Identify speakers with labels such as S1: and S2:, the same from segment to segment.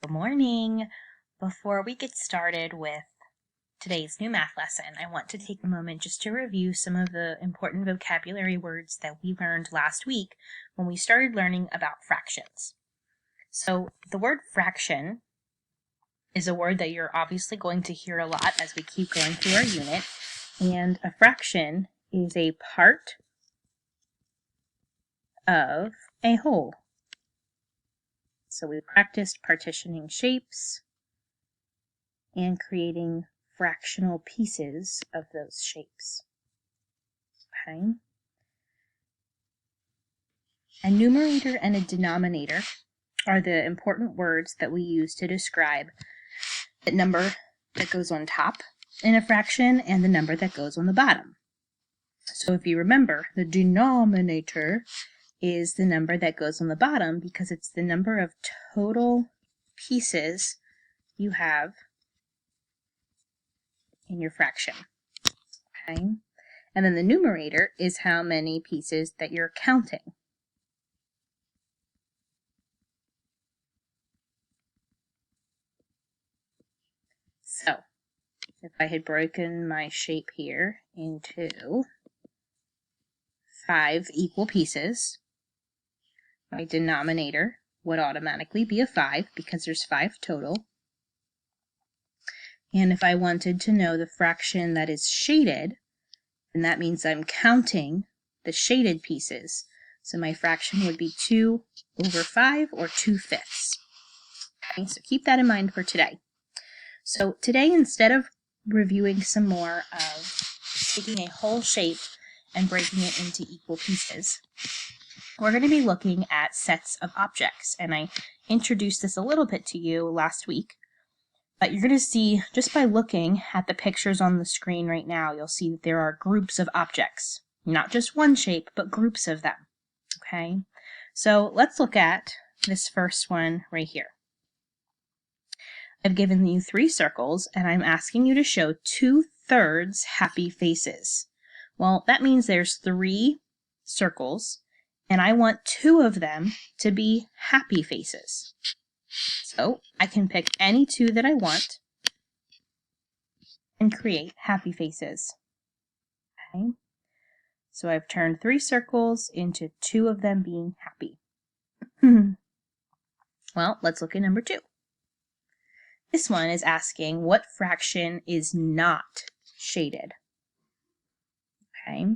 S1: Good morning. Before we get started with today's new math lesson, I want to take a moment just to review some of the important vocabulary words that we learned last week when we started learning about fractions. So the word fraction is a word that you're obviously going to hear a lot as we keep going through our unit, and a fraction is a part of a whole. So we practiced partitioning shapes and creating fractional pieces of those shapes. Okay. A numerator and a denominator are the important words that we use to describe the number that goes on top in a fraction and the number that goes on the bottom. So if you remember, the denominator is the number that goes on the bottom because it's the number of total pieces you have in your fraction. Okay? And then the numerator is how many pieces that you're counting. So, if I had broken my shape here into 5 equal pieces, my denominator would automatically be a 5 because there's 5 total. And if I wanted to know the fraction that is shaded, then that means I'm counting the shaded pieces. So my fraction would be 2 over 5 or 2/5. Okay, so keep that in mind for today. So today, instead of reviewing some more of taking a whole shape and breaking it into equal pieces, we're going to be looking at sets of objects. And I introduced this a little bit to you last week, but you're going to see just by looking at the pictures on the screen right now, you'll see that there are groups of objects, not just one shape, but groups of them. Okay, so let's look at this first one right here. I've given you 3 circles, and I'm asking you to show 2/3 happy faces. Well, that means there's 3 circles, and I want 2 of them to be happy faces. So I can pick any 2 that I want and create happy faces. Okay. So I've turned 3 circles into 2 of them being happy. Well, let's look at number 2. This one is asking what fraction is not shaded. Okay,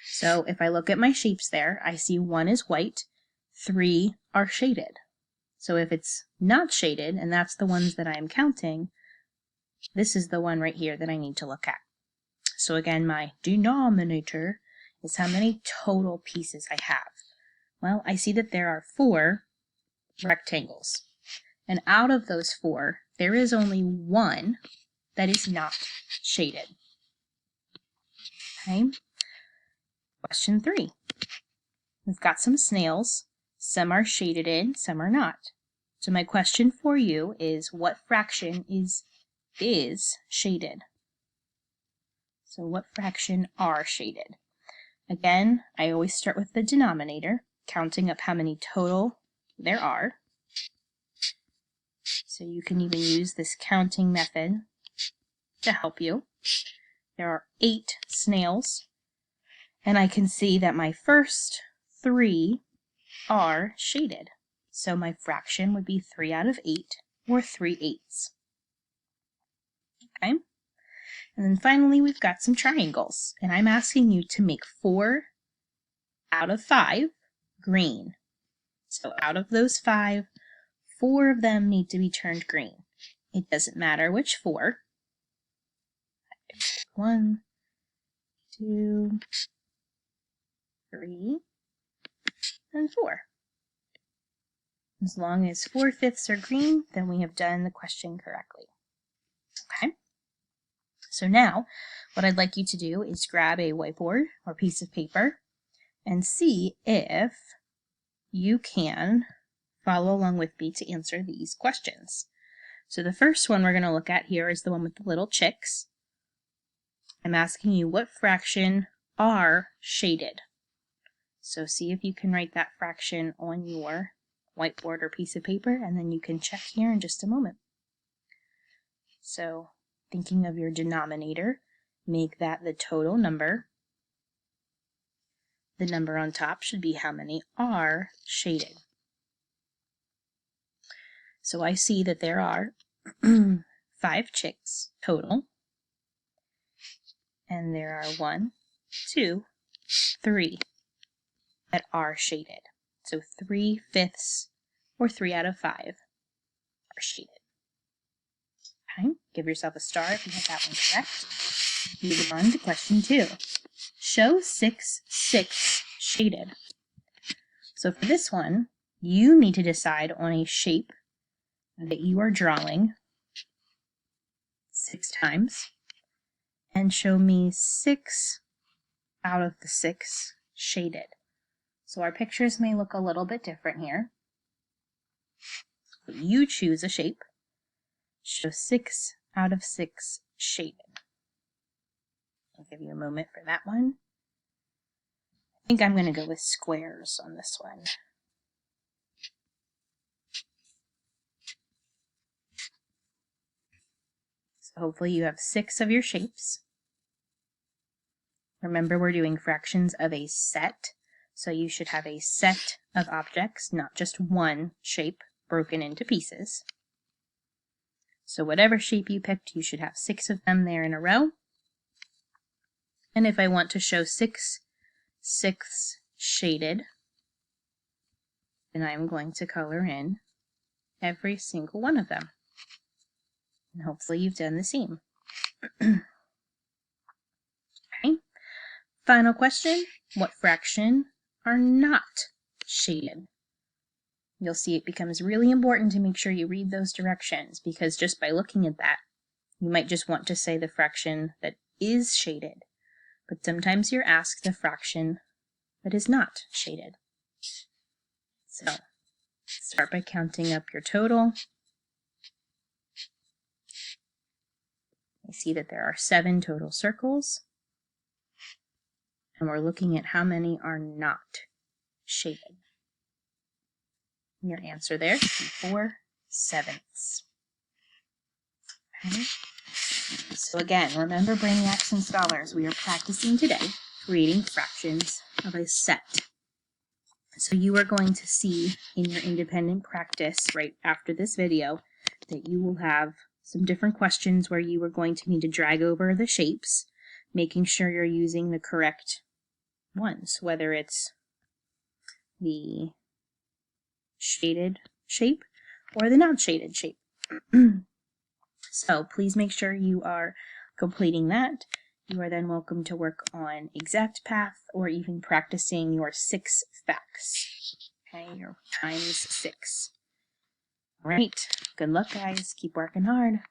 S1: so if I look at my shapes there, I see 1 is white, 3 are shaded. So if it's not shaded, and that's the ones that I am counting, this is the one right here that I need to look at. So again, my denominator is how many total pieces I have. Well, I see that there are 4 rectangles. And out of those 4, there is only 1 that is not shaded. Okay. Question 3. We've got some snails. Some are shaded in, some are not. So my question for you is, what fraction is shaded? So what fraction are shaded? Again, I always start with the denominator, counting up how many total there are. So you can even use this counting method to help you. There are 8 snails, and I can see that my first 3 are shaded. So my fraction would be 3 out of 8, or 3/8. Okay? And then finally, we've got some triangles, and I'm asking you to make 4 out of 5 green. So out of those 5, 4 of them need to be turned green. It doesn't matter which 4. 1, 2, 3, and 4. As long as 4/5 are green, then we have done the question correctly. Okay? So now, what I'd like you to do is grab a whiteboard or piece of paper and see if you can follow along with me to answer these questions. So the first one we're going to look at here is the one with the little chicks. I'm asking you what fraction are shaded. So see if you can write that fraction on your whiteboard or piece of paper, and then you can check here in just a moment. So, thinking of your denominator, make that the total number. The number on top should be how many are shaded. So I see that there are 5 chicks total, and there are 1, 2, 3 that are shaded. So 3/5 or 3 out of 5 are shaded. Okay, give yourself a star if you have that one correct. Move on to question 2. Show 6 shaded. So for this one, you need to decide on a shape that you are drawing 6 times and show me 6 out of the 6 shaded. So our pictures may look a little bit different here. But you choose a shape. Show 6 out of 6 shaded. I'll give you a moment for that one. I think I'm going to go with squares on this one. So hopefully you have 6 of your shapes. Remember, we're doing fractions of a set, so you should have a set of objects, not just one shape broken into pieces. So whatever shape you picked, you should have 6 of them there in a row. And if I want to show 6 shaded, then I'm going to color in every single one of them. And hopefully you've done the same. Okay. Final question, what fraction are not shaded? You'll see it becomes really important to make sure you read those directions, because just by looking at that, you might just want to say the fraction that is shaded, but sometimes you're asked the fraction that is not shaded. So, start by counting up your total. I see that there are 7 total circles, and we're looking at how many are not shaded. Your answer there should be 4/7. Okay. So again, remember, Brainiacs and Scholars, we are practicing today creating fractions of a set. So you are going to see in your independent practice right after this video that you will have some different questions where you are going to need to drag over the shapes, making sure you're using the correct ones, whether it's the shaded shape or the non-shaded shape. So please make sure you are completing that. You are then welcome to work on ExactPath or even practicing your 6 facts. Okay, your times 6. All right, good luck guys, keep working hard.